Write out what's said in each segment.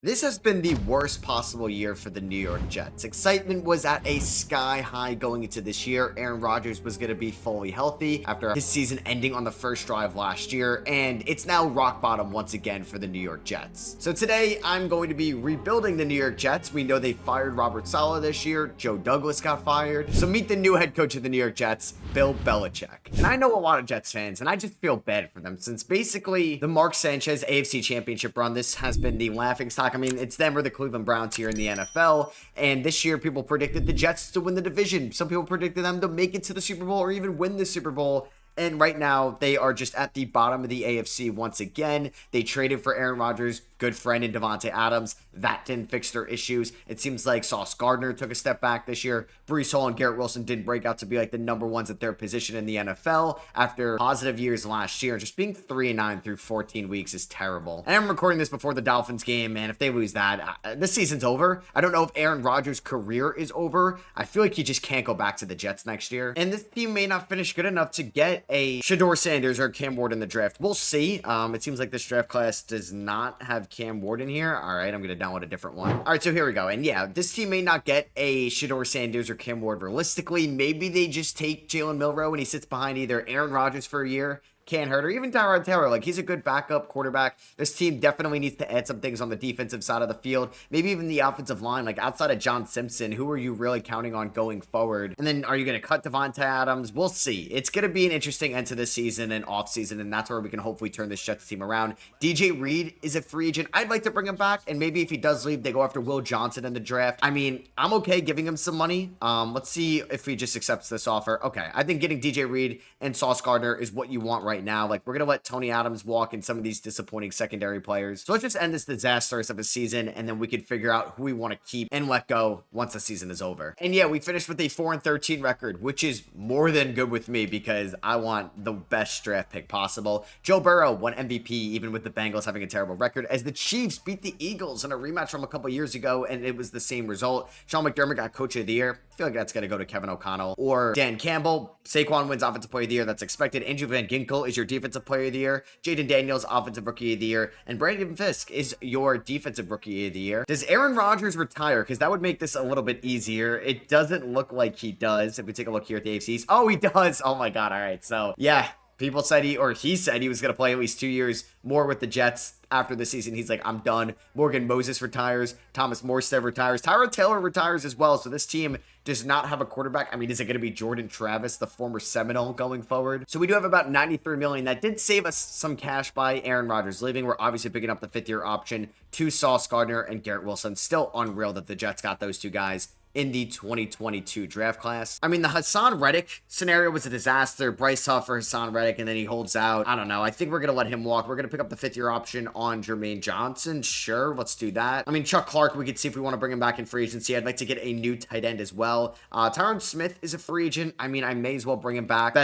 This has been the worst possible year for the New York Jets. Excitement was at a sky high going into this year. Aaron Rodgers was going to be fully healthy after his season ending on the first drive last year, and it's now rock bottom once again for the New York Jets. So today, I'm going to be rebuilding the New York Jets. We know they fired Robert Saleh this year. Joe Douglas got fired. So meet the new head coach of the New York Jets, Bill Belichick. And I know a lot of Jets fans, and I just feel bad for them since basically the Mark Sanchez AFC Championship run, this has been the laughingstock. I mean, it's them or the Cleveland Browns here in the NFL. And this year, people predicted the Jets to win the division. Some people predicted them to make it to the Super Bowl or even win the Super Bowl. And right now, they are just at the bottom of the AFC once again. They traded for Aaron Rodgers' good friend in Davante Adams. That didn't fix their issues. It seems like Sauce Gardner took a step back this year. Breece Hall and Garrett Wilson didn't break out to be like the number ones at their position in the NFL after positive years last year. Just being 3-9 through 14 weeks is terrible. And I'm recording this before the Dolphins game, man. If they lose that, this season's over. I don't know if Aaron Rodgers' career is over. I feel like he just can't go back to the Jets next year. And this team may not finish good enough to get a Shedeur Sanders or Cam Ward in the draft. We'll see. It seems like this draft class does not have Cam Ward in here. All right, I'm going to download a different one. All right, so here we go. And yeah, this team may not get a Shedeur Sanders or Cam Ward realistically. Maybe they just take Jalen Milroe and he sits behind either Aaron Rodgers for a year, can't hurt, or even Tyrod Taylor. Like, he's a good backup quarterback. This team definitely needs to add some things on the defensive side of the field, maybe even the offensive line. Like, outside of John Simpson, who are you really counting on going forward? And then are you going to cut Davante Adams? We'll see. It's going to be an interesting end to this season and offseason, and that's where we can hopefully turn this Jets team around. DJ Reed is a free agent. I'd like to bring him back, and maybe if he does leave, they go after Will Johnson in the draft. I mean, I'm okay giving him some money. Let's see if he just accepts this offer. Okay, I think getting DJ Reed and Sauce Gardner is what you want right now. Like, we're going to let Tony Adams walk in some of these disappointing secondary players. So let's just end this disastrous of a season, and then we can figure out who we want to keep and let go once the season is over. And yeah, we finished with a 4-13 record, which is more than good with me because I want the best draft pick possible. Joe Burrow won MVP even with the Bengals having a terrible record, as the Chiefs beat the Eagles in a rematch from a couple years ago, and it was the same result. Sean McDermott got Coach of the Year. I feel like that's going to go to Kevin O'Connell or Dan Campbell. Saquon wins Offensive Player of the Year. That's expected. Andrew Van Ginkel is your Defensive Player of the Year. Jaden Daniels, Offensive Rookie of the Year. And Brandon Fisk is your Defensive Rookie of the Year. Does Aaron Rodgers retire? Because that would make this a little bit easier. It doesn't look like he does. If we take a look here at the AFCs. Oh, he does. Oh my God. All right. So yeah. People said he said he was going to play at least 2 years more with the Jets after the season. He's like, I'm done. Morgan Moses retires. Thomas Morstead retires. Tyrod Taylor retires as well. So this team does not have a quarterback. I mean, is it going to be Jordan Travis, the former Seminole, going forward? So we do have about $93 million. That did save us some cash by Aaron Rodgers leaving. We're obviously picking up the fifth-year option to Sauce Gardner and Garrett Wilson. Still unreal that the Jets got those two guys in the 2022 draft class. I mean, the Hassan Reddick scenario was a disaster. Bryce Huff for Hassan Reddick, and then he holds out. I don't know. I think we're going to let him walk. We're going to pick up the fifth-year option on Jermaine Johnson. Sure, let's do that. I mean, Chuck Clark, we could see if we want to bring him back in free agency. I'd like to get a new tight end as well. Tyron Smith is a free agent. I mean, I may as well bring him back.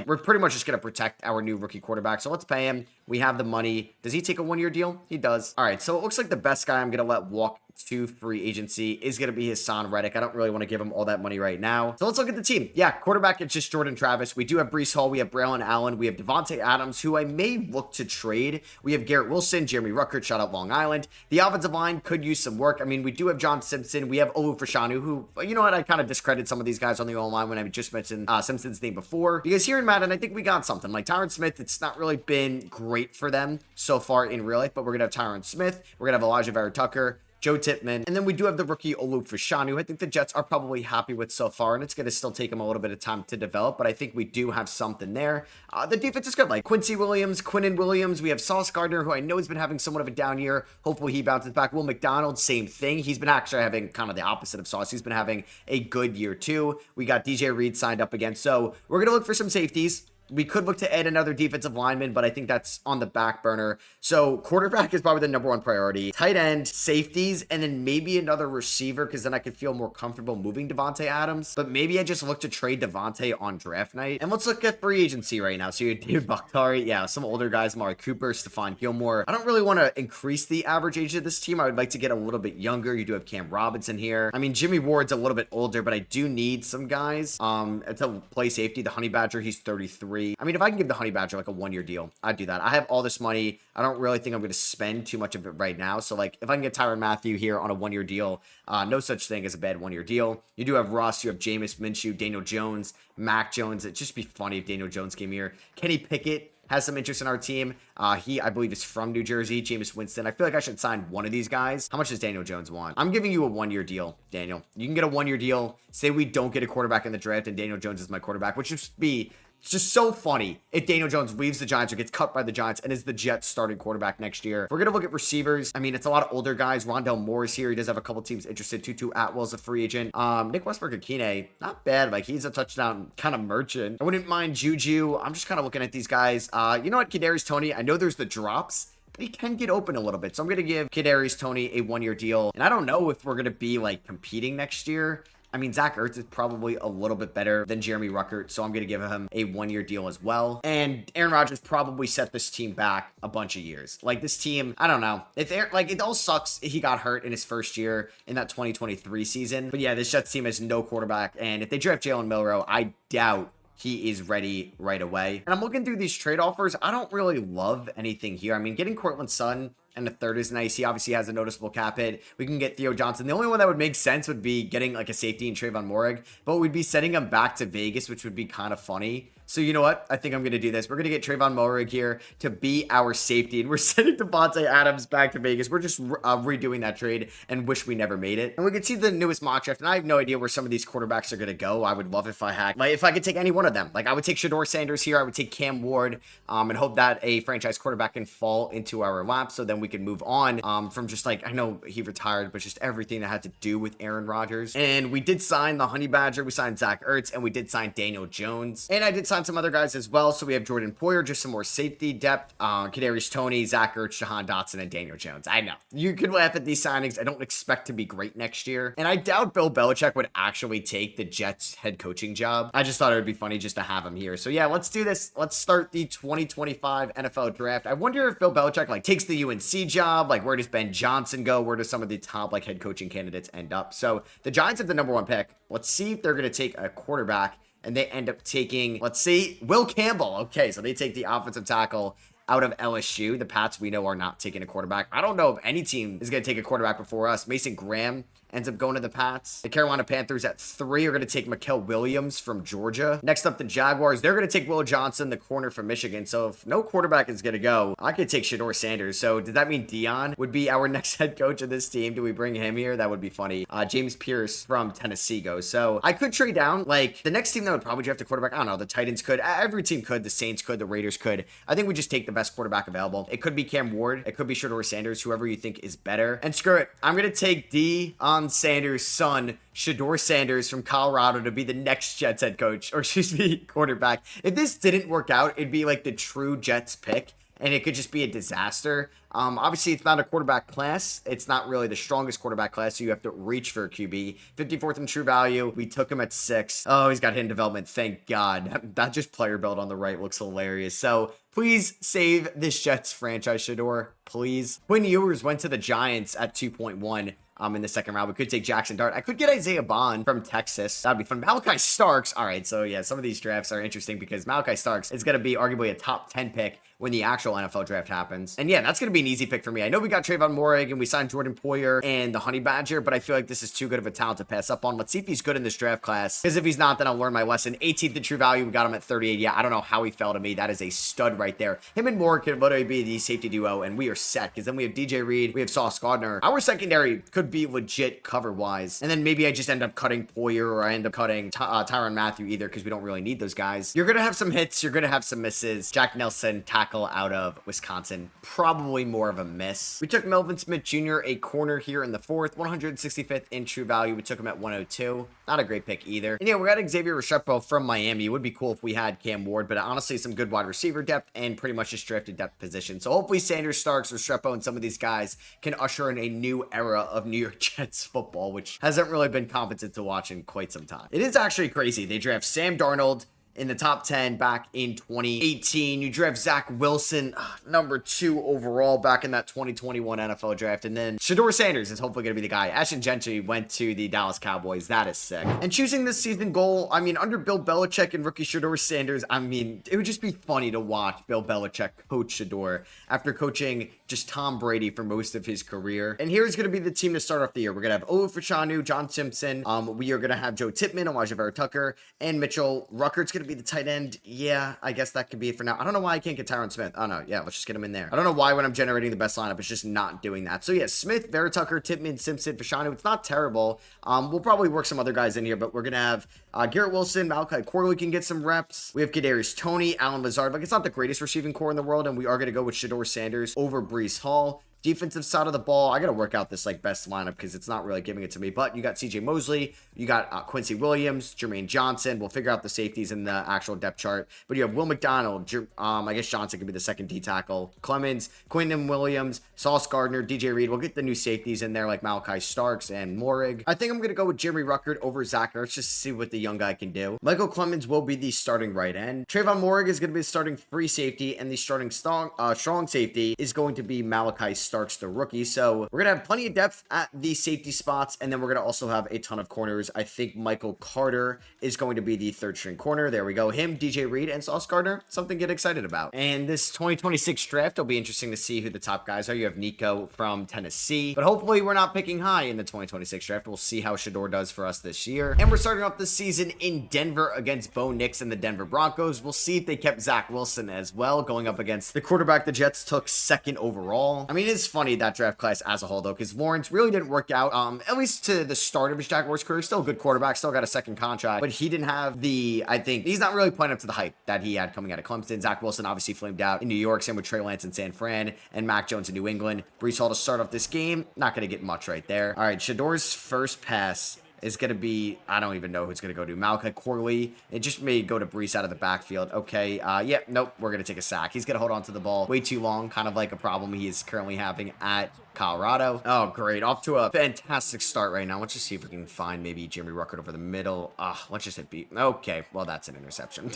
We're pretty much just going to protect our new rookie quarterback. So let's pay him. We have the money. Does he take a one-year deal? He does. All right, so it looks like the best guy I'm going to let walk to free agency is going to be Hassan Reddick. I don't really want to give him all that money right now. So let's look at the team. Yeah, quarterback, it's just Jordan Travis. We do have Breece Hall. We have Braylon Allen. We have Davante Adams, who I may look to trade. We have Garrett Wilson, Jeremy Ruckert, shout out Long Island. The offensive line could use some work. I mean, we do have John Simpson. We have Olu Fashanu, who, you know what, I kind of discredit some of these guys on the O-line when I just mentioned Simpson's name before. Because here in Madden, I think we got something. Like Tyron Smith, it's not really been great for them so far in real life, but we're going to have Tyron Smith. We're going to have Elijah Vera Tucker, Joe Tippmann, and then we do have the rookie Olu Fashanu. I think the Jets are probably happy with so far, and it's going to still take them a little bit of time to develop, but I think we do have something there. The defense is good, like Quincy Williams, Quinnen Williams. We have Sauce Gardner, who I know has been having somewhat of a down year. Hopefully he bounces back. Will McDonald, same thing. He's been actually having kind of the opposite of Sauce. He's been having a good year too. We got DJ Reed signed up again, so we're going to look for some safeties. We could look to add another defensive lineman, but I think that's on the back burner. So quarterback is probably the number one priority. Tight end, safeties, and then maybe another receiver, because then I could feel more comfortable moving Davante Adams. But maybe I just look to trade Davante on draft night. And let's look at free agency right now. So you have David Bakhtiari, yeah, some older guys, Amari Cooper, Stephon Gilmore. I don't really want to increase the average age of this team. I would like to get a little bit younger. You do have Cam Robinson here. I mean, Jimmy Ward's a little bit older, but I do need some guys to play safety. The Honey Badger, he's 33. 2023. I mean, if I can give the Honey Badger like a 1-year deal, I'd do that. I have all this money. I don't really think I'm going to spend too much of it right now. So like if I can get Tyrann Mathieu here on a 1-year deal, no such thing as a bad 1-year deal. You do have Russ, you have Jameis Minshew, Daniel Jones, Mac Jones. It'd just be funny if Daniel Jones came here. Kenny Pickett has some interest in our team. He, I believe, is from New Jersey. Jameis Winston. I feel like I should sign one of these guys. How much does Daniel Jones want? I'm giving you a 1-year deal, Daniel. You can get a 1-year deal. Say we don't get a quarterback in the draft and Daniel Jones is my quarterback, which would just be it's just so funny if Daniel Jones leaves the Giants or gets cut by the Giants and is the Jets starting quarterback next year. If we're going to look at receivers, I mean, it's a lot of older guys. Rondell Moore is here. He does have a couple teams interested. Tutu Atwell's a free agent. Nick Westbrook-Akine, not bad. Like, he's a touchdown kind of merchant. I wouldn't mind Juju. I'm just kind of looking at these guys. You know what, Kadarius Toney, I know there's the drops, but he can get open a little bit. So I'm going to give Kadarius Toney a 1-year deal. And I don't know if we're going to be, like, competing next year. I mean, Zach Ertz is probably a little bit better than Jeremy Ruckert, so I'm going to give him a 1-year deal as well. And Aaron Rodgers probably set this team back a bunch of years. Like, this team, I don't know. If like, it all sucks he got hurt in his first year in that 2023 season. But yeah, this Jets team has no quarterback. And if they draft Jalen Milroe, I doubt he is ready right away. And I'm looking through these trade offers. I don't really love anything here. I mean, getting Cortland Sutton and the third is nice. He obviously has a noticeable cap hit. We can get Theo Johnson. The only one that would make sense would be getting like a safety in Trayvon Moehrig, but we'd be sending him back to Vegas, which would be kind of funny. So you know what? I think I'm going to do this. We're going to get Trayvon Moehrig here to be our safety, and we're sending Devontae Adams back to Vegas. We're just redoing that trade and wish we never made it. And we can see the newest mock draft, and I have no idea where some of these quarterbacks are going to go. I would love if I had, like, if I could take any one of them. Like, I would take Shedeur Sanders here. I would take Cam Ward, and hope that a franchise quarterback can fall into our lap, so then we can move on from just like, I know he retired, but just everything that had to do with Aaron Rodgers. And we did sign the Honey Badger. We signed Zach Ertz, and we did sign Daniel Jones. And I did sign some other guys as well. So we have Jordan Poyer, just some more safety depth. Kadarius Toney, Zach Ertz, Jahan Dotson, and Daniel Jones. I know. You could laugh at these signings. I don't expect to be great next year. And I doubt Bill Belichick would actually take the Jets head coaching job. I just thought it would be funny just to have him here. So yeah, let's do this. Let's start the 2025 NFL draft. I wonder if Bill Belichick like takes the UNC job. Like, where does Ben Johnson go? Where do some of the top like head coaching candidates end up? So the Giants have the #1 pick. Let's see if they're going to take a quarterback. And they end up taking, let's see, Will Campbell. Okay, so they take the offensive tackle out of LSU. The Pats, we know, are not taking a quarterback. I don't know if any team is going to take a quarterback before us. Mason Graham ends up going to the Pats. The Carolina Panthers at 3 are going to take Mikael Williams from Georgia. Next up, the Jaguars. They're going to take Will Johnson, the corner from Michigan. So if no quarterback is going to go, I could take Shedeur Sanders. So did that mean Dion would be our next head coach of this team? Do we bring him here? That would be funny. James Pierce from Tennessee goes. So I could trade down. Like, the next team that would probably draft a quarterback, I don't know, the Titans could. Every team could. The Saints could. The Raiders could. I think we just take the best quarterback available. It could be Cam Ward. It could be Shedeur Sanders, whoever you think is better. And screw it. I'm going to take Deion Sanders' son, Shedeur Sanders from Colorado, to be the next Jets head coach, or excuse me, quarterback. If this didn't work out, it'd be like the true Jets pick, and it could just be a disaster. Obviously, it's not a quarterback class. It's not really the strongest quarterback class, so you have to reach for a QB. 54th in true value. We took him at 6. Oh, he's got hidden development. Thank God. That just player build on the right looks hilarious. So please save this Jets franchise, Shedeur. Please. Quinn Ewers went to the Giants at 2.1. In the second round. We could take Jackson Dart. I could get Isaiah Bond from Texas. That'd be fun. Malachi Starks. All right, so yeah, some of these drafts are interesting because Malachi Starks is going to be arguably a top 10 pick when the actual NFL draft happens. And yeah, that's going to be an easy pick for me. I know we got Trayvon Moehrig and we signed Jordan Poyer and the Honey Badger, but I feel like this is too good of a talent to pass up on. Let's see if he's good in this draft class, because if he's not, then I'll learn my lesson. 18th in true value. We got him at 38. Yeah, I don't know how he fell to me. That is a stud right there. Him and Moore could literally be the safety duo, and we are set, because then we have DJ Reed, we have Sauce Gardner. Our secondary could be legit cover-wise, and then maybe I just end up cutting Poyer, or I end up cutting Tyrann Mathieu either, because we don't really need those guys. You're going to have some hits. You're going to have some misses. Jack Nelson, tackle out of Wisconsin, probably more of a miss. We took Melvin Smith Jr., a corner here in the 4th, 165th in true value. We took him at 102. Not a great pick either. And yeah, we got Xavier Restrepo from Miami. It would be cool if we had Cam Ward, but honestly, some good wide receiver depth and pretty much just drafted depth position. So hopefully Sanders, Starks, Restrepo, and some of these guys can usher in a new era of New York Jets football, which hasn't really been competent to watch in quite some time. It is actually crazy. They draft Sam Darnold in the top 10 back in 2018. You draft Zach Wilson, number 2 overall back in that 2021 NFL draft. And then Shedeur Sanders is hopefully going to be the guy. Ashton Gentry went to the Dallas Cowboys. That is sick. And choosing this season goal, I mean, under Bill Belichick and rookie Shedeur Sanders, I mean, it would just be funny to watch Bill Belichick coach Shedeur after coaching just Tom Brady for most of his career. And here's going to be the team to start off the year. We're going to have Fashanu, John Simpson. We are going to have Joe Tippmann, Elijah Vera Tucker, and Mitchell Ruckert's going to be the tight end. Yeah, I guess that could be it for now. I don't know why I can't get Tyron Smith. Oh, no. Yeah, let's just get him in there. I don't know why when I'm generating the best lineup, it's just not doing that. So, yeah, Smith, Vera Tucker, Tippmann, Simpson, Fashanu. It's not terrible. We'll probably work some other guys in here, but we're going to have Garrett Wilson, Malaki Corley can get some reps. We have Kadarius Toney, Allen Lazard. Like, it's not the greatest receiving core in the world, and we are going to go with Shedeur Sanders over Breece Hall. Defensive side of the ball, I got to work out this, like, best lineup because it's not really giving it to me. But you got CJ Mosley, you got Quincy Williams, Jermaine Johnson. We'll figure out the safeties in the actual depth chart. But you have Will McDonald, I guess Johnson could be the second D tackle. Clemens, Quinton Williams, Sauce Gardner, DJ Reed. We'll get the new safeties in there like Malachi Starks and Morig. I think I'm going to go with Jeremy Ruckert over Zach Ertz just to see what the young guy can do. Michael Clemens will be the starting right end. Trayvon Morig is going to be the starting free safety, and the starting strong safety is going to be Malachi Starks, the rookie. So we're going to have plenty of depth at the safety spots, and then we're going to also have a ton of corners. I think Michael Carter is going to be the third string corner. There we go. Him, DJ Reed, and Sauce Gardner. Something to get excited about. And this 2026 draft will be interesting to see who the top guys are. You have Nico from Tennessee, but hopefully we're not picking high in the 2026 draft. We'll see how Shedeur does for us this year. And we're starting off the season in Denver against Bo Nix and the Denver Broncos. We'll see if they kept Zach Wilson as well, going up against the quarterback the Jets took 2nd overall. I mean, it's funny that draft class as a whole, though, because Lawrence really didn't work out, at least to the start of his Jaguars career. Still a good quarterback, still got a 2nd contract, but he didn't have I think, he's not really playing up to the hype that he had coming out of Clemson. Zach Wilson obviously flamed out in New York, same with Trey Lance in San Fran, and Mac Jones in New England. Breece Hall to start off this game, not going to get much right there. All right, Shedeur's first pass is going to be, I don't even know who it's going to go to. Malachi Corley. It just may go to Breece out of the backfield. Okay, yeah, nope, we're going to take a sack. He's going to hold on to the ball way too long, kind of like a problem he is currently having at Colorado. Oh, great. Off to a fantastic start right now. Let's just see if we can find maybe Jeremy Ruckert over the middle. Let's just hit B. Okay, well, that's an interception.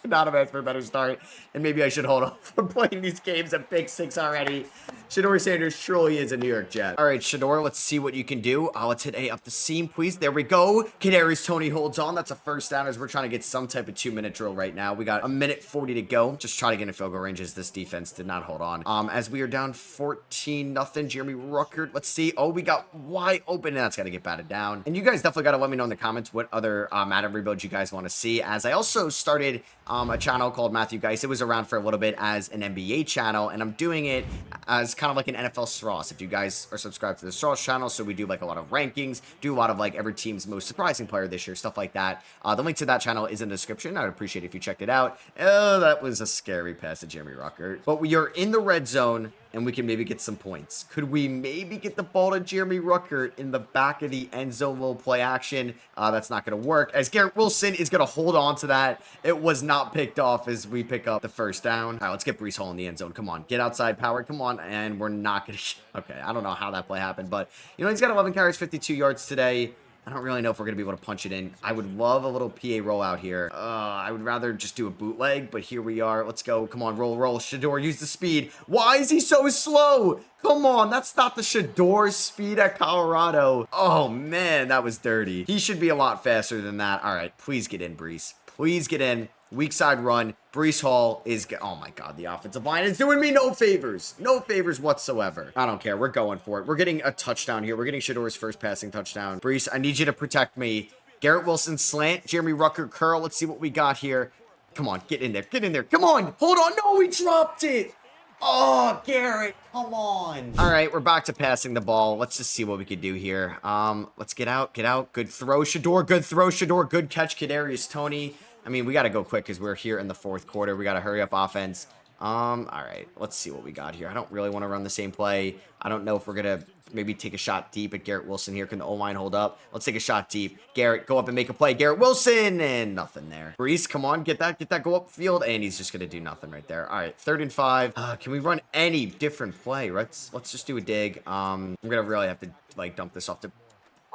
Not have asked for a better start, and maybe I should hold off from playing these games at pick 6 already. Shedeur Sanders truly is a New York Jet. All right, Shedeur, let's see what you can do. Let's hit A up the seam, please. There we go. Kadarius Toney holds on. That's a first down as we're trying to get some type of 2-minute drill right now. We got 1:40 to go. Just try to get in field goal range as this defense did not hold on. As we are down 14-0, Jeremy Ruckert. Let's see. Oh, we got wide open, and that's got to get batted down. And you guys definitely got to let me know in the comments what other Madden rebuilds you guys want to see, as I also started a channel called Matthew Geis. It was around for a little bit as an NBA channel, and I'm doing it as kind of like an NFL Strauss. If you guys are subscribed to the Strauss channel, so we do like a lot of rankings, do a lot of like every team's most surprising player this year, stuff like that. The link to that channel is in the description. I would appreciate it if you checked it out. Oh, that was a scary pass to Jeremy Ruckert. But we are in the red zone, and we can maybe get some points. Could we maybe get the ball to Jeremy Ruckert in the back of the end zone? Little play action. That's not going to work, as Garrett Wilson is going to hold on to that. It was not picked off as we pick up the first down. All right, let's get Breece Hall in the end zone. Come on, get outside power. Come on, and we're not going to... Okay, I don't know how that play happened, but, you know, he's got 11 carries, 52 yards today. I don't really know if we're going to be able to punch it in. I would love a little PA rollout here. I would rather just do a bootleg, but here we are. Let's go. Come on, roll. Shedeur, use the speed. Why is he so slow? Come on, that's not the Shedeur speed at Colorado. Oh, man, that was dirty. He should be a lot faster than that. All right, please get in, Breece. Please get in. Weak side run. Breece Hall is... Oh, my God. The offensive line is doing me no favors. No favors whatsoever. I don't care. We're going for it. We're getting a touchdown here. We're getting Shedeur's first passing touchdown. Breece, I need you to protect me. Garrett Wilson slant. Jeremy Ruckert curl. Let's see what we got here. Come on. Get in there. Get in there. Come on. Hold on. No, we dropped it. Oh, Garrett, come on. All right, we're back to passing the ball. Let's just see what we could do here. Let's get out. Good throw, Shedeur. Good throw, Shedeur. Good catch, Kadarius Toney. I mean, we got to go quick because we're here in the 4th quarter. We got to hurry up offense. All right, let's see what we got here. I don't really want to run the same play. I don't know if we're going to maybe take a shot deep at Garrett Wilson here. Can the O-line hold up? Let's take a shot deep. Garrett, go up and make a play. Garrett Wilson, and nothing there. Breece, come on, get that, go up field, and he's just going to do nothing right there. All right, 3rd and 5. Can we run any different play? Let's just do a dig. I'm going to really have to, like, dump this off to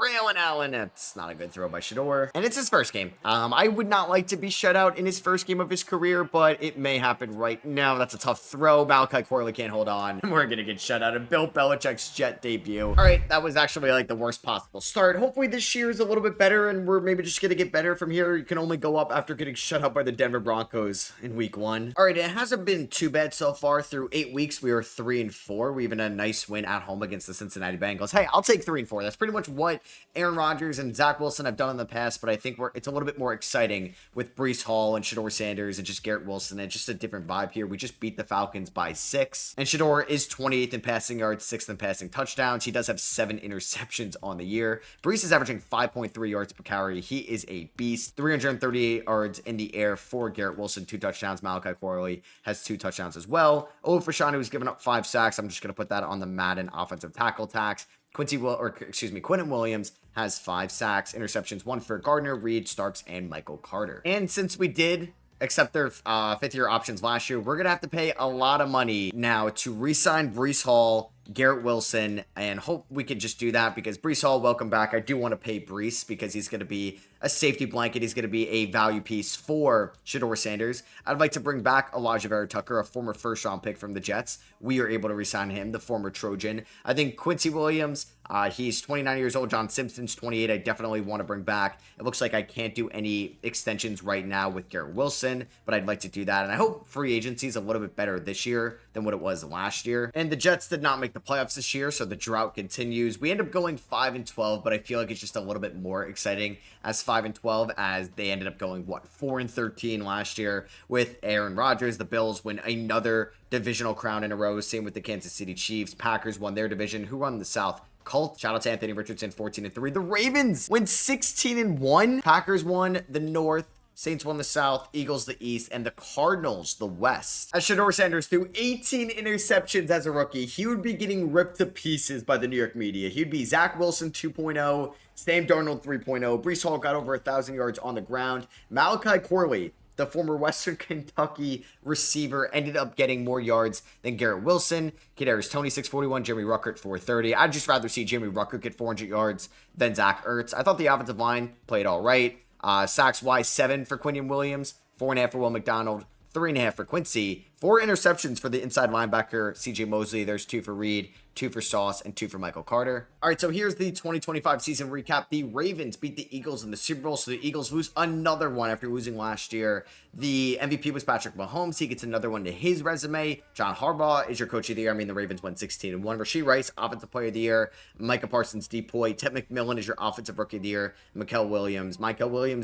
Braylon Allen. That's not a good throw by Shedeur. And it's his first game. I would not like to be shut out in his first game of his career, but it may happen right now. That's a tough throw. Malaki Corley can't hold on. We're going to get shut out in Bill Belichick's Jet debut. All right, that was actually like the worst possible start. Hopefully this year is a little bit better, and we're maybe just going to get better from here. You can only go up after getting shut out by the Denver Broncos in week 1. All right, it hasn't been too bad so far. Through 8 weeks, we are 3-4. We even had a nice win at home against the Cincinnati Bengals. Hey, I'll take 3-4. That's pretty much what Aaron Rodgers and Zach Wilson have done in the past, but I think it's a little bit more exciting with Breece Hall and Shedeur Sanders and just Garrett Wilson, and just a different vibe here. We just beat the Falcons by 6, and Shedeur is 28th in passing yards, 6th in passing touchdowns. He does have 7 interceptions on the year. Breece is averaging 5.3 yards per carry. He is a beast. 338 yards in the air for Garrett Wilson, 2 touchdowns. Malaki Corley has 2 touchdowns as well. Fashanu has given up 5 sacks. I'm just going to put that on the Madden offensive tackle tax. Quentin Williams has 5 sacks, interceptions, 1 for Gardner, Reed, Starks, and Michael Carter. And since we did accept their 5th-year options last year, we're going to have to pay a lot of money now to re-sign Breece Hall, Garrett Wilson, and hope we can just do that because Breece Hall, welcome back. I do want to pay Breece because he's going to be a safety blanket. He's going to be a value piece for Shedeur Sanders. I'd like to bring back Elijah Vera Tucker, a former first-round pick from the Jets. We are able to re-sign him, the former Trojan. I think Quincy Williams, he's 29 years old. John Simpson's 28. I definitely want to bring back. It looks like I can't do any extensions right now with Garrett Wilson, but I'd like to do that. And I hope free agency is a little bit better this year than what it was last year. And the Jets did not make the playoffs this year, so the drought continues. We end up going 5-12, but I feel like it's just a little bit more exciting as 5-12 as they ended up going, 4-13 last year with Aaron Rodgers. The Bills win another divisional crown in a row. Same with the Kansas City Chiefs. Packers won their division. Who won the South? Colts. Shout out to Anthony Richardson, 14-3. The Ravens win 16-1. Packers won the North. Saints won the South, Eagles the East, and the Cardinals the West. As Shedeur Sanders threw 18 interceptions as a rookie, he would be getting ripped to pieces by the New York media. He'd be Zach Wilson 2.0, Sam Darnold 3.0. Breece Hall got over 1,000 yards on the ground. Malaki Corley, the former Western Kentucky receiver, ended up getting more yards than Garrett Wilson. Kadarius Toney, 641. Jimmy Ruckert, 430. I'd just rather see Jimmy Ruckert get 400 yards than Zach Ertz. I thought the offensive line played all right. Sacks wise, 7 for Quentin Williams, 4.5 for Will McDonald, 3.5 for Quincy, 4 interceptions for the inside linebacker, CJ Mosley. There's 2 for Reed, 2 for Sauce, and 2 for Michael Carter. All right, so here's the 2025 season recap. The Ravens beat the Eagles in the Super Bowl, so the Eagles lose another one after losing last year. The MVP was Patrick Mahomes. He gets another one to his resume. John Harbaugh is your coach of the year. I mean, the Ravens went 16-1. Rashee Rice, offensive player of the year. Micah Parsons, DPOY. Ted McMillan is your offensive rookie of the year. Michael Williams,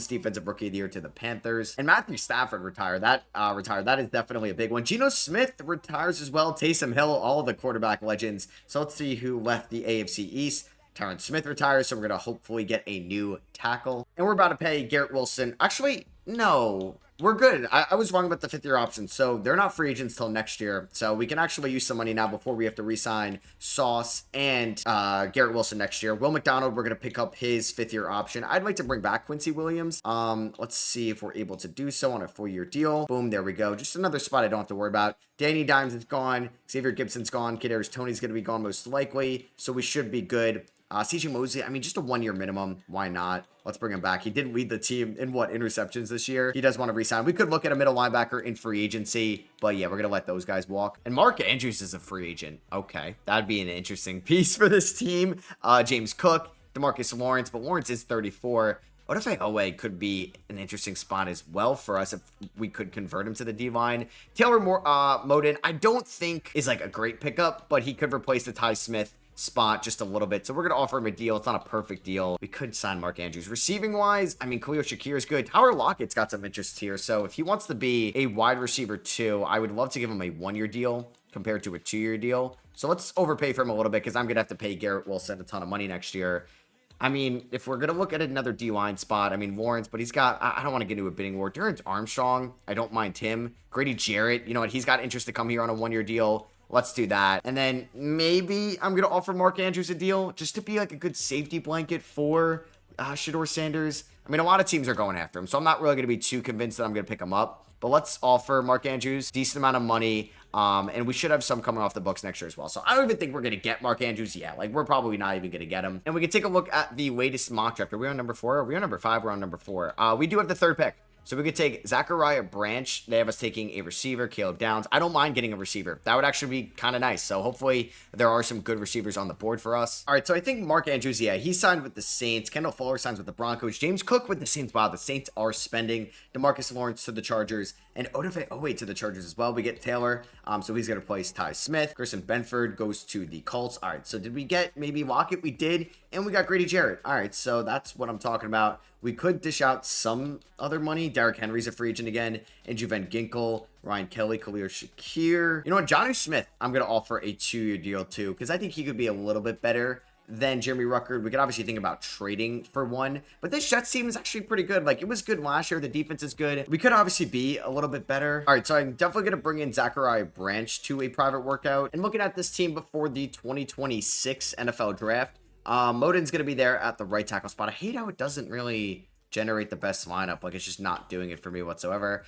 defensive rookie of the year to the Panthers. And Matthew Stafford retired. That is definitely a big one. Geno Smith retires as well. Taysom Hill, all of the quarterback legends. So let's see who left the AFC East. Tyron Smith retires, so we're going to hopefully get a new tackle. And we're about to pay Garrett Wilson. Actually, no. We're good. I was wrong about the 5th-year option. So they're not free agents till next year. So we can actually use some money now before we have to re-sign Sauce and Garrett Wilson next year. Will McDonald, we're going to pick up his 5th-year option. I'd like to bring back Quincy Williams. Let's see if we're able to do so on a 4-year deal. Boom, there we go. Just another spot I don't have to worry about. Danny Dimes is gone. Xavier Gibson's gone. Kadarius Toney's going to be gone most likely. So we should be good. CJ Mosley, I mean, just a 1-year minimum. Why not? Let's bring him back. He did lead the team in interceptions this year. He does want to resign. We could look at a middle linebacker in free agency, but yeah, we're going to let those guys walk. And Mark Andrews is a free agent. Okay, that'd be an interesting piece for this team. James Cook, DeMarcus Lawrence, but Lawrence is 34. Odafe could be an interesting spot as well for us if we could convert him to the D-line. Taylor Moden, I don't think is like a great pickup, but he could replace the Ty Smith spot just a little bit. So we're going to offer him a deal. It's not a perfect deal. We could sign Mark Andrews. Receiving wise, I mean, Khalil Shakir is good. Tyler Lockett's got some interest here. So if he wants to be a wide receiver too, I would love to give him a 1-year deal compared to a 2-year deal. So let's overpay for him a little bit because I'm going to have to pay Garrett Wilson a ton of money next year. I mean, if we're going to look at another D-line spot, I mean, Lawrence, but he's got, I don't want to get into a bidding war. Durrance Armstrong, I don't mind him. Grady Jarrett, you know what? He's got interest to come here on a 1-year deal. Let's do that. And then maybe I'm going to offer Mark Andrews a deal just to be like a good safety blanket for Shedeur Sanders. I mean, a lot of teams are going after him, so I'm not really going to be too convinced that I'm going to pick him up. But let's offer Mark Andrews a decent amount of money. And we should have some coming off the books next year as well. So I don't even think we're going to get Mark Andrews yet. Like, we're probably not even going to get him. And we can take a look at the latest mock draft. Are we on number 4? Are we on number 5? We're on number 4. We do have the 3rd pick. So we could take Zachariah Branch. They have us taking a receiver, Caleb Downs. I don't mind getting a receiver. That would actually be kind of nice. So hopefully there are some good receivers on the board for us. All right, so I think Mark Andrews, yeah, he signed with the Saints. Kendall Fuller signs with the Broncos. James Cook with the Saints. Wow, the Saints are spending. DeMarcus Lawrence to the Chargers. And Odafe Owe to the Chargers as well. We get Taylor, so he's going to replace Ty Smith. Christian Benford goes to the Colts. All right, so did we get maybe Lockett? We did, and we got Grady Jarrett. All right, so that's what I'm talking about. We could dish out some other money. Derrick Henry's a free agent again. Andrew Van Ginkel, Ryan Kelly, Khalil Shakir. You know what? Jonnu Smith, I'm going to offer a 2-year deal too, because I think he could be a little bit better than Jeremy Ruckert. We could obviously think about trading for one, but this Jets team is actually pretty good. Like, it was good last year. The defense is good. We could obviously be a little bit better. All right, so I'm definitely going to bring in Zachariah Branch to a private workout. And looking at this team before the 2026 NFL draft, Modin's going to be there at the right tackle spot. I hate how it doesn't really generate the best lineup. Like, it's just not doing it for me whatsoever.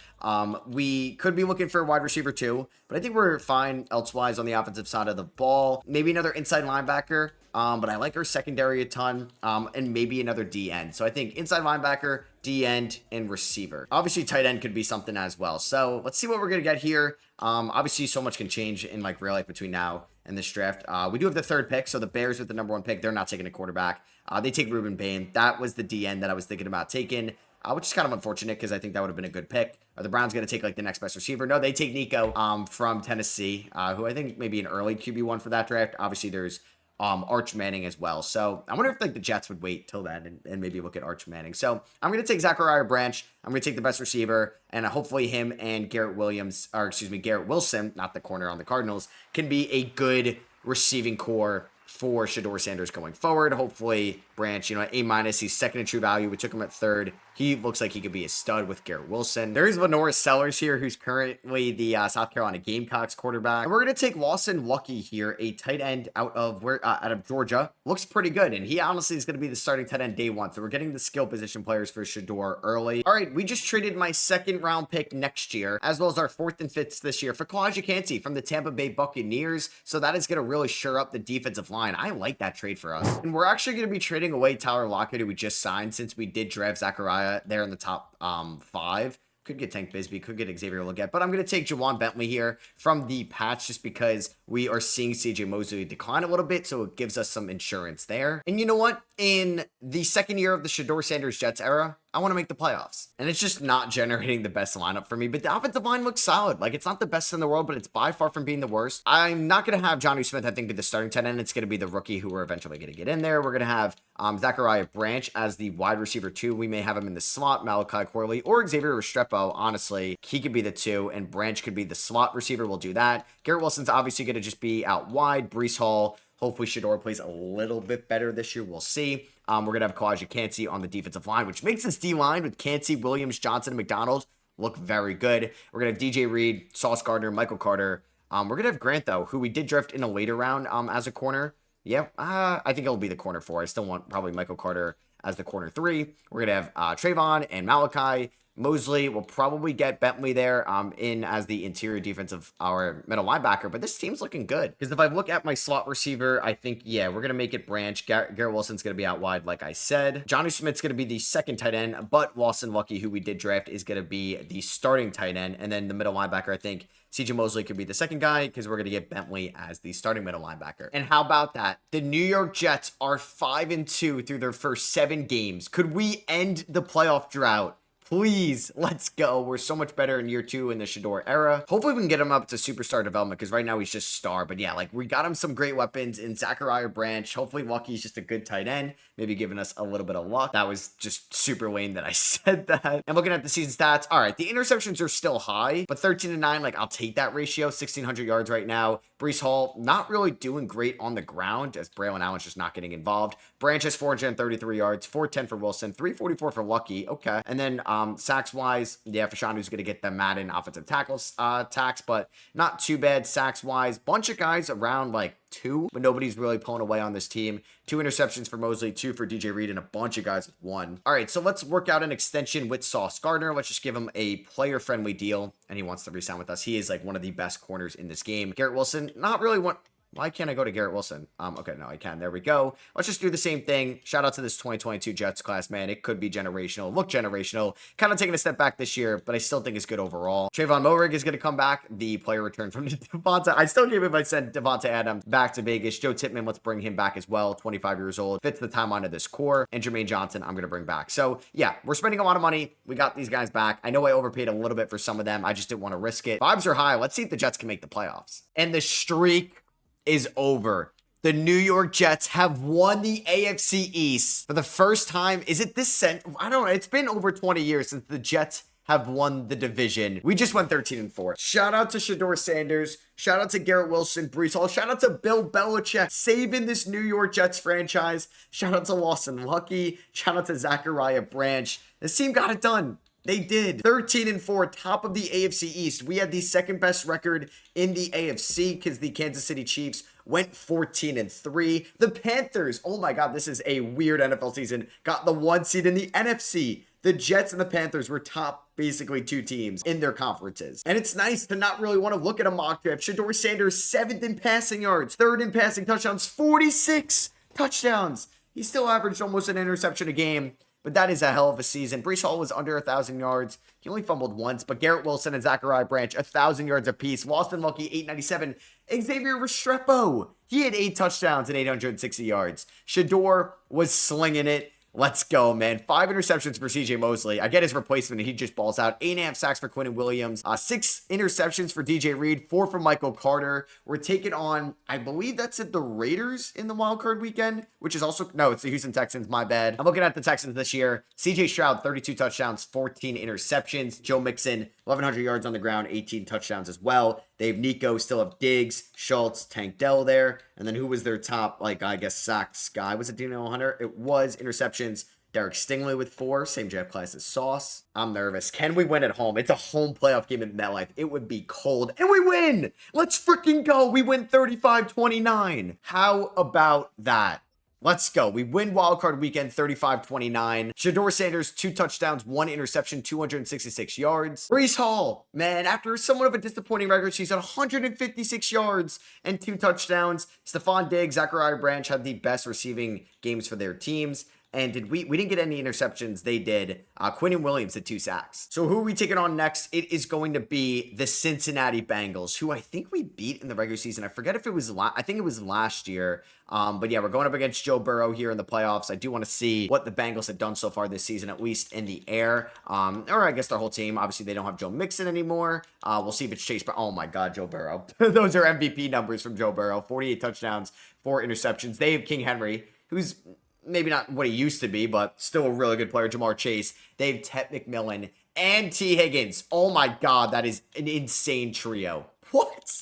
We could be looking for a wide receiver too, but I think we're fine elsewise on the offensive side of the ball. Maybe another inside linebacker. But I like our secondary a ton, and maybe another D end. So I think inside linebacker, D end, and receiver. Obviously, tight end could be something as well. So let's see what we're going to get here. Obviously, so much can change in like real life between now and this draft. We do have the 3rd pick. So the Bears with the number 1 pick, they're not taking a quarterback. They take Ruben Bain. That was the D end that I was thinking about taking. Which is kind of unfortunate because I think that would have been a good pick. Are the Browns going to take like the next best receiver? No, they take Nico from Tennessee, who I think maybe an early QB1 for that draft. Obviously, there's Arch Manning as well. So I wonder if like the Jets would wait till then and maybe look at Arch Manning. So I'm going to take Zachariah Branch. I'm going to take the best receiver, and hopefully him and Garrett Wilson, not the corner on the Cardinals, can be a good receiving core for Shedeur Sanders going forward. Hopefully Branch, you know, at A-, he's second in true value. We took him at 3rd. He looks like he could be a stud with Garrett Wilson. There is Lenora Sellers here, who's currently the South Carolina Gamecocks quarterback. And we're going to take Lawson Lucky here, a tight end out of Georgia. Looks pretty good, and he honestly is going to be the starting tight end day 1. So we're getting the skill position players for Shedeur early. All right, we just traded my 2nd round pick next year, as well as our 4th and 5th this year for Kalijah Kancey from the Tampa Bay Buccaneers. So that is going to really shore up the defensive line. I like that trade for us. And we're actually going to be trading away Tyler Lockett, who we just signed, since we did draft Zachariah there in the top 5. Could get Tank Bisbee, could get Xavier Legette, but I'm going to take Jawan Bentley here from the Pats just because we are seeing CJ Mosley decline a little bit, so it gives us some insurance there. And you know what? In the 2nd year of the Shedeur Sanders Jets era, I want to make the playoffs. And it's just not generating the best lineup for me, but the offensive line looks solid. Like, it's not the best in the world, but it's by far from being the worst. I'm not going to have Jonnu Smith, I think, be the starting tight end. It's going to be the rookie who we're eventually going to get in there. We're going to have Zachariah Branch as the wide receiver 2. We may have him in the slot, Malachi Corley, or Xavier Restrepo. Honestly, he could be the 2, and Branch could be the slot receiver. We'll do that. Garrett Wilson's obviously going to just be out wide. Breece Hall. Hopefully Shedeur plays a little bit better this year. We'll see. We're going to have Kalijah Kancey on the defensive line, which makes this D-line with Kancey, Williams, Johnson, and McDonald look very good. We're going to have DJ Reed, Sauce Gardner, Michael Carter. We're going to have Grant, though, who we did draft in a later round as a corner. Yeah, I think it'll be the corner 4. I still want probably Michael Carter as the corner 3. We're going to have Trayvon and Malachi. Mosley will probably get Bentley there in as the interior defense of our middle linebacker, but this team's looking good. Because if I look at my slot receiver, I think, yeah, we're going to make it Branch. Garrett Wilson's going to be out wide, like I said. Jonnu Smith's going to be the 2nd tight end, but Lawson Lucky, who we did draft, is going to be the starting tight end. And then the middle linebacker, I think CJ Mosley could be the 2nd guy because we're going to get Bentley as the starting middle linebacker. And how about that? The New York Jets are 5-2 through their first 7 games. Could we end the playoff drought? Please, let's go. We're so much better in year 2 in the Shedeur era. Hopefully we can get him up to superstar development because right now he's just star. But yeah, like we got him some great weapons in Zachariah Branch. Hopefully Lucky's just a good tight end, maybe giving us a little bit of luck. That was just super lame that I said that. And looking at the season stats, all right, the interceptions are still high, but 13-9, like I'll take that ratio. 1,600 yards right now. Breece Hall, not really doing great on the ground as Braylon Allen's just not getting involved. Branch has 433 yards, 410 for Wilson, 344 for Lucky. Okay. And then Sacks-wise, yeah, Fashanu's going to get the Madden offensive tackles tax, but not too bad sacks-wise. Bunch of guys around like 2, but nobody's really pulling away on this team. 2 interceptions for Mosley, 2 for DJ Reed, and a bunch of guys with 1. All right, so let's work out an extension with Sauce Gardner. Let's just give him a player-friendly deal, and he wants to re-sign with us. He is like one of the best corners in this game. Garrett Wilson, not really one. Why can't I go to Garrett Wilson? Okay, no, I can. There we go. Let's just do the same thing. Shout out to this 2022 Jets class, man. It could be generational. Look generational. Kind of taking a step back this year, but I still think it's good overall. Trayvon Moehrig is going to come back. The player return from Devonta. I still gave him, I said Devonta Adams back to Vegas. Joe Tippmann, let's bring him back as well. 25 years old. Fits the timeline of this core. And Jermaine Johnson, I'm going to bring back. So, yeah, we're spending a lot of money. We got these guys back. I know I overpaid a little bit for some of them. I just didn't want to risk it. Vibes are high. Let's see if the Jets can make the playoffs. And the streak is over. The New York Jets have won the AFC East for the first time. Is it this I don't know. It's been over 20 years since the Jets have won the division. We just went 13-4. Shout out to Shedeur Sanders. Shout out to Garrett Wilson, Breece Hall. Shout out to Bill Belichick saving this New York Jets franchise. Shout out to Lawson Lucky. Shout out to Zachariah Branch. This team got it done. They did. 13-4, top of the AFC East. We had the second best record in the AFC because the Kansas City Chiefs went 14-3. The Panthers, oh my God, this is a weird NFL season, got the 1 seed in the NFC. The Jets and the Panthers were top, basically 2 teams in their conferences. And it's nice to not really want to look at a mock draft. Shedeur Sanders, 7th in passing yards, 3rd in passing touchdowns, 46 touchdowns. He still averaged almost an interception a game. But that is a hell of a season. Breece Hall was under 1,000 yards. He only fumbled once, but Garrett Wilson and Zachariah Branch, 1,000 yards apiece. Lawson Lucky, 897. Xavier Restrepo, he had 8 touchdowns and 860 yards. Shedeur was slinging it. Let's go, man. 5 interceptions for CJ Mosley. I get his replacement, and he just balls out. 8.5 sacks for Quinnen Williams. 6 interceptions for DJ Reed. 4 for Michael Carter. We're taking on, I believe that's at the Raiders in the wildcard weekend, which is also, no, it's the Houston Texans. My bad. I'm looking at the Texans this year. CJ Stroud, 32 touchdowns, 14 interceptions. Joe Mixon, 1,100 yards on the ground, 18 touchdowns as well. They have Nico, still have Diggs, Schultz, Tank Dell there. And then who was their top, like, I guess, sacks guy? Was it Dino Hunter? It was interceptions. Derek Stingley with 4. Same draft class as Sauce. I'm nervous. Can we win at home? It's a home playoff game in MetLife. It would be cold. And we win! Let's freaking go! We win 35-29. How about that? Let's go. We win wildcard weekend 35-29. Shedeur Sanders, 2 touchdowns, 1 interception, 266 yards. Breece Hall, man, after somewhat of a disappointing record, she's at 156 yards and 2 touchdowns. Stephon Diggs, Zachariah Branch had the best receiving games for their teams. And we didn't get any interceptions. They did. Quinnen Williams had 2 sacks. So who are we taking on next? It is going to be the Cincinnati Bengals, who I think we beat in the regular season. I forget if it was, I think it was last year. But yeah, we're going up against Joe Burrow here in the playoffs. I do want to see what the Bengals have done so far this season, at least in the air. Or I guess their whole team. Obviously, they don't have Joe Mixon anymore. We'll see if it's Chase. Oh my God, Joe Burrow. Those are MVP numbers from Joe Burrow. 48 touchdowns, 4 interceptions. They have King Henry, who's maybe not what he used to be, but still a really good player. Jamar Chase. They have Ted McMillan and T. Higgins. Oh my God, that is an insane trio. What?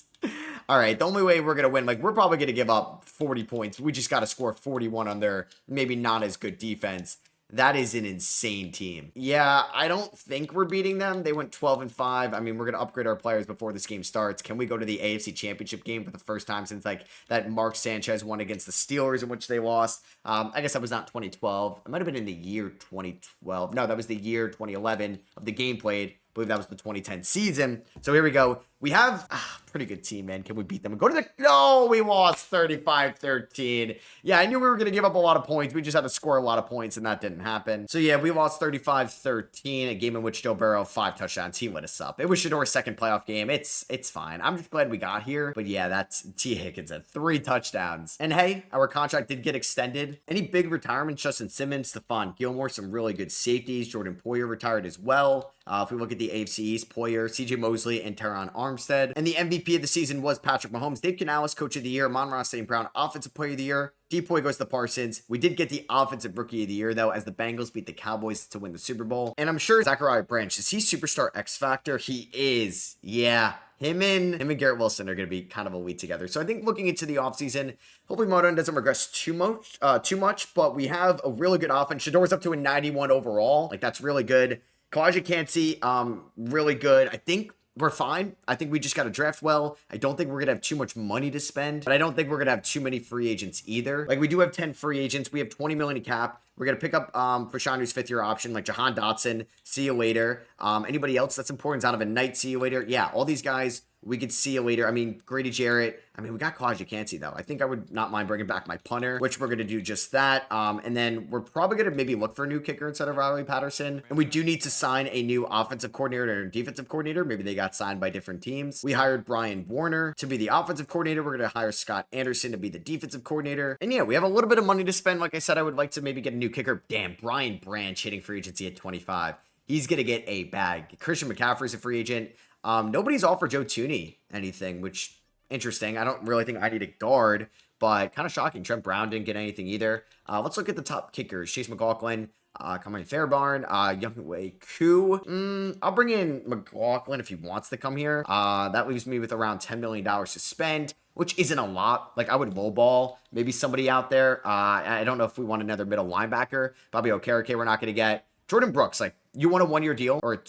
All right, the only way we're going to win, like, we're probably going to give up 40 points. We just got to score 41 on their maybe not as good defense. That is an insane team. Yeah, I don't think we're beating them. They went 12-5. I mean, we're going to upgrade our players before this game starts. Can we go to the AFC Championship game for the first time since, like, that Mark Sanchez won against the Steelers in which they lost? I guess that was not 2012. It might have been in the year 2012. No, that was the year 2011 of the game played. I believe that was the 2010 season. So here we go. We have a pretty good team, man. Can we beat them? Go to the... No, we lost 35-13. Yeah, I knew we were going to give up a lot of points. We just had to score a lot of points, and that didn't happen. So yeah, we lost 35-13, a game in which Joe Burrow, 5 touchdowns. He lit us up. It was Shedeur's second playoff game. It's fine. I'm just glad we got here. But yeah, that's T. Higgins at 3 touchdowns. And hey, our contract did get extended. Any big retirements? Justin Simmons, Stephon Gilmore, some really good safeties. Jordan Poyer retired as well. If we look at the AFC East, Poyer, CJ Mosley, and Teron Armstead. And the MVP of the season was Patrick Mahomes. Dave Canales, Coach of the Year. Amon-Ra St. Brown, Offensive Player of the Year. Depoy goes to Parsons. We did get the Offensive Rookie of the Year, though, as the Bengals beat the Cowboys to win the Super Bowl. And I'm sure Zachariah Branch, is he superstar X Factor? He is. Yeah. Him and Garrett Wilson are going to be kind of elite together. So I think looking into the offseason, hopefully Modern doesn't regress too much, but we have a really good offense. Shedeur's up to a 91 overall. Like, that's really good. Kalijah Cansey, really good. I think we're fine. I think we just got to draft well. I don't think we're going to have too much money to spend, but I don't think we're going to have too many free agents either. Like, we do have 10 free agents. We have 20 million in cap. We're going to pick up Fashanu's fifth-year option, like Jahan Dotson. See you later. Anybody else that's important? Donovan Knight. See you later. Yeah, all these guys, we could see you later. I mean, Grady Jarrett. I mean, we got Kalijah Cansey, though. I think I would not mind bringing back my punter, which we're going to do just that. And then we're probably going to maybe look for a new kicker instead of Riley Patterson. And we do need to sign a new offensive coordinator and defensive coordinator. Maybe they got signed by different teams. We hired Brian Warner to be the offensive coordinator. We're going to hire Scott Anderson to be the defensive coordinator. And yeah, we have a little bit of money to spend. Like I said, I would like to maybe get a new kicker. Damn, Brian Branch hitting free agency at 25. He's going to get a bag. Christian McCaffrey's a free agent. Nobody's offered Joe Thuney anything, which interesting. I don't really think I need a guard, but kind of shocking. Trent Brown didn't get anything either. Let's look at the top kickers. Chase McLaughlin, Kamani Fairbairn, Younghoe Koo. I'll bring in McLaughlin if he wants to come here. That leaves me with around $10 million to spend, which isn't a lot. Like, I would lowball maybe somebody out there. I don't know if we want another middle linebacker. Bobby Okereke we're not going to get. Jordan Brooks, like, you want a 1-year deal or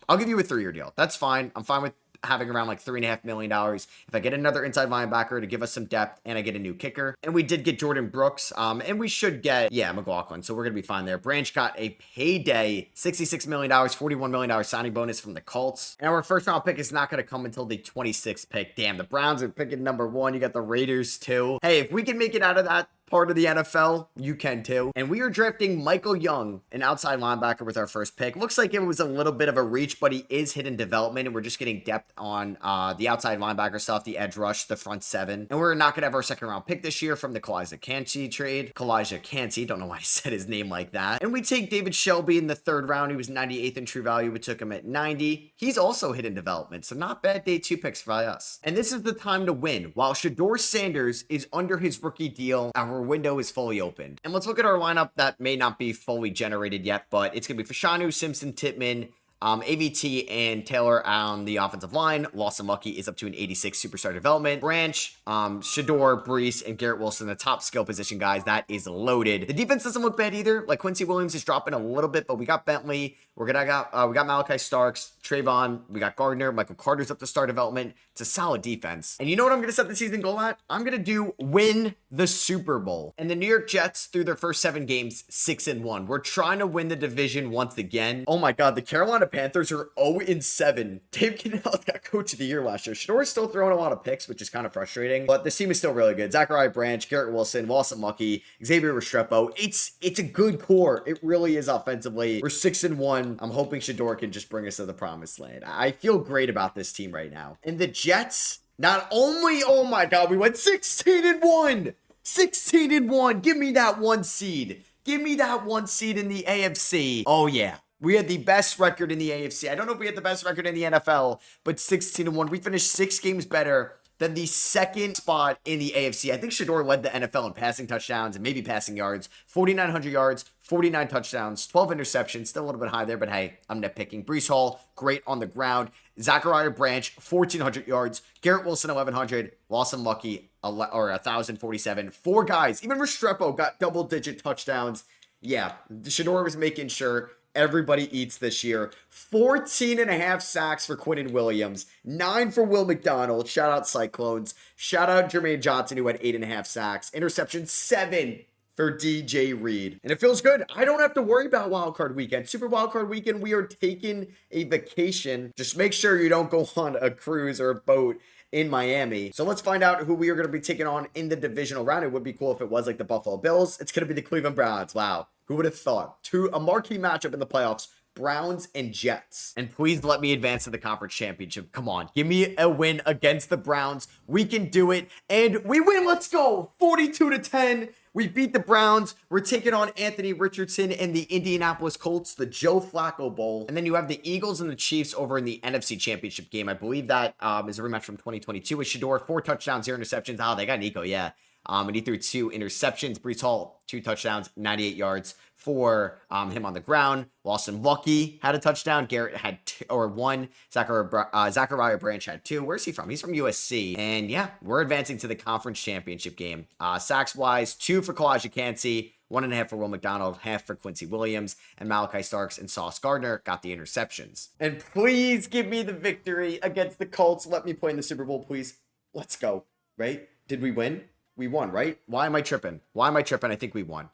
I'll give you a 3-year deal. That's fine. I'm fine with having around like $3.5 million. If I get another inside linebacker to give us some depth and I get a new kicker. And we did get Jordan Brooks. And we should get, McLaughlin. So we're going to be fine there. Branch got a payday, $66 million, $41 million signing bonus from the Colts. And our first round pick is not going to come until the 26th pick. Damn, the Browns are picking number 1. You got the Raiders too. Hey, if we can make it out of that part of the NFL, you can too. And we are drafting Michael Young, an outside linebacker, with our first pick. Looks like it was a little bit of a reach, but he is hidden development, and we're just getting depth on the outside linebacker stuff, the edge rush, the front seven. And we're not going to have our second round pick this year from the Kalijah Cansey trade. Kalijah Cansey, don't know why I said his name like that. And we take David Shelby in the 3rd round. He was 98th in true value. We took him at 90. He's also hidden development, so not bad day 2 picks by us. And this is the time to win. While Shedeur Sanders is under his rookie deal, our window is fully opened. And let's look at our lineup that may not be fully generated yet, but it's going to be Fashanu, Simpson, Tittman, AVT, and Taylor on the offensive line. Lawson Lucky is up to an 86 superstar development. Branch, Shedeur, Brees, and Garrett Wilson, the top skill position guys. That is loaded. The defense doesn't look bad either. Like, Quincy Williams is dropping a little bit, but we got Bentley. We got Malaki Starks, Trayvon. We got Gardner. Michael Carter's up to star development. It's a solid defense. And you know what I'm going to set the season goal at? I'm going to do win the Super Bowl. And the New York Jets, through their first 7 games, 6-1. We're trying to win the division once again. Oh my God, the Carolina Panthers are 0-7. Dave Cannell got Coach of the Year last year. Shedeur's still throwing a lot of picks, which is kind of frustrating, but this team is still really good. Zachariah Branch, Garrett Wilson, Lawson Lucky, Xavier Restrepo. It's a good core. It really is offensively. We're 6-1. I'm hoping Shedeur can just bring us to the promised land. I feel great about this team right now. And the Jets, not only, oh my God, we went 16-1. 16-1. Give me that 1 seed. Give me that 1 seed in the AFC. Oh yeah. We had the best record in the AFC. I don't know if we had the best record in the NFL, but 16-1. We finished 6 games better than the 2nd spot in the AFC. I think Shedeur led the NFL in passing touchdowns and maybe passing yards. 4,900 yards, 49 touchdowns, 12 interceptions. Still a little bit high there, but hey, I'm nitpicking. Brees Hall, great on the ground. Zachariah Branch, 1,400 yards. Garrett Wilson, 1,100. Lawson Lucky, 1,047. 4 guys. Even Restrepo got double-digit touchdowns. Yeah, Shedeur was making sure everybody eats this year. 14.5 sacks for Quinnen Williams. 9 for Will McDonald. Shout out Cyclones. Shout out Jermaine Johnson, who had 8.5 sacks. Interception 7 for DJ Reed. And it feels good. I don't have to worry about wildcard weekend. Super wildcard weekend, we are taking a vacation. Just make sure you don't go on a cruise or a boat in Miami. So let's find out who we are going to be taking on in the divisional round. It would be cool if it was like the Buffalo Bills. It's going to be the Cleveland Browns. Wow. Who would have thought? A marquee matchup in the playoffs. Browns and Jets. And please let me advance to the conference championship. Come on. Give me a win against the Browns. We can do it. And we win. Let's go. 42-10. We beat the Browns. We're taking on Anthony Richardson and the Indianapolis Colts, the Joe Flacco Bowl. And then you have the Eagles and the Chiefs over in the NFC Championship game. I believe that is a rematch from 2022 with Shedeur. 4 touchdowns, 0 interceptions. Oh, they got Nico, yeah. And he threw 2 interceptions. Brees Hall, 2 touchdowns, 98 yards for him on the ground. Lawson Lucky had a touchdown. Garrett had 1. Zachariah Branch had 2. Where's he from? He's from USC. And yeah, we're advancing to the conference championship game. Sacks-wise, 2 for Kalijah Cansey, 1.5 for Will McDonald, half for Quincy Williams, and Malaki Starks and Sauce Gardner got the interceptions. And please give me the victory against the Colts. Let me play in the Super Bowl, please. Let's go. Right? Did we win? We won, right? Why am I tripping? I think we won.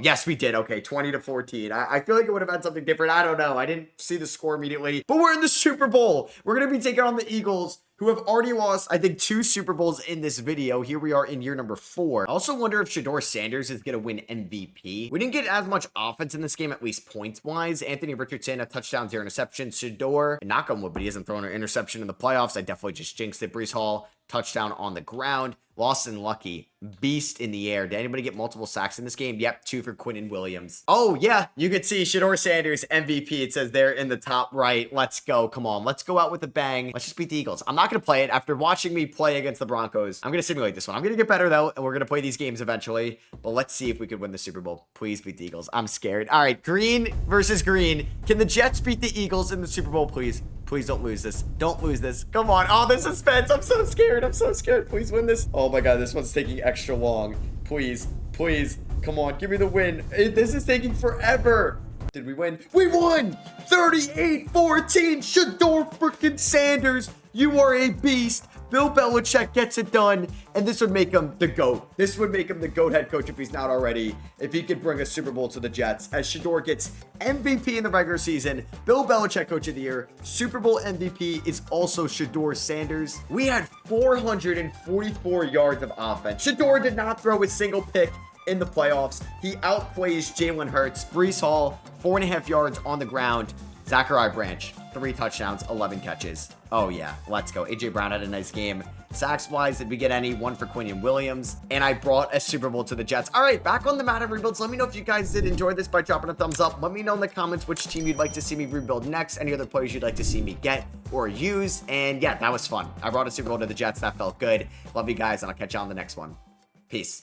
Yes, we did. Okay, 20-14. I feel like it would have had something different. I don't know. I didn't see the score immediately, but we're in the Super Bowl. We're going to be taking on the Eagles, who have already lost, I think, 2 Super Bowls in this video. Here we are in year number 4. I also wonder if Shedeur Sanders is going to win MVP. We didn't get as much offense in this game, at least points-wise. Anthony Richardson, a touchdown, 0 interception. Shedeur, knock on wood, but he hasn't thrown an interception in the playoffs. I definitely just jinxed it. Breece Hall, touchdown on the ground. Lawson Lucky, beast in the air. Did anybody get multiple sacks in this game? Yep, 2 for Quinnen Williams. Oh, yeah, you can see Shedeur Sanders, MVP. It says there in the top right. Let's go. Come on, let's go out with a bang. Let's just beat the Eagles. I'm not going to play it. After watching me play against the Broncos, I'm going to simulate this one. I'm going to get better, though, and we're going to play these games eventually. But let's see if we could win the Super Bowl. Please beat the Eagles. I'm scared. All right, green versus green. Can the Jets beat the Eagles in the Super Bowl, please? Please don't lose this. Don't lose this. Come on. Oh, the suspense. I'm so scared. Please win this. Oh my God, this one's taking extra long. Please. Come on, give me the win. This is taking forever. Did we win? We won! 38-14. Shedeur freaking Sanders. You are a beast. Bill Belichick gets it done, and this would make him the GOAT. This would make him the GOAT head coach if he's not already, if he could bring a Super Bowl to the Jets, as Shedeur gets MVP in the regular season, Bill Belichick Coach of the Year, Super Bowl MVP is also Shedeur Sanders. We had 444 yards of offense. Shedeur did not throw a single pick in the playoffs. He outplays Jalen Hurts. Breece Hall, 4.5 yards on the ground. Zachariah Branch, 3 touchdowns, 11 catches. Oh yeah, let's go. AJ Brown had a nice game. Sacks wise, did we get any? 1 for Quinnen Williams. And I brought a Super Bowl to the Jets. All right, back on the Madden rebuilds. Let me know if you guys did enjoy this by dropping a thumbs up. Let me know in the comments which team you'd like to see me rebuild next. Any other players you'd like to see me get or use. And yeah, that was fun. I brought a Super Bowl to the Jets. That felt good. Love you guys, and I'll catch you on the next one. Peace.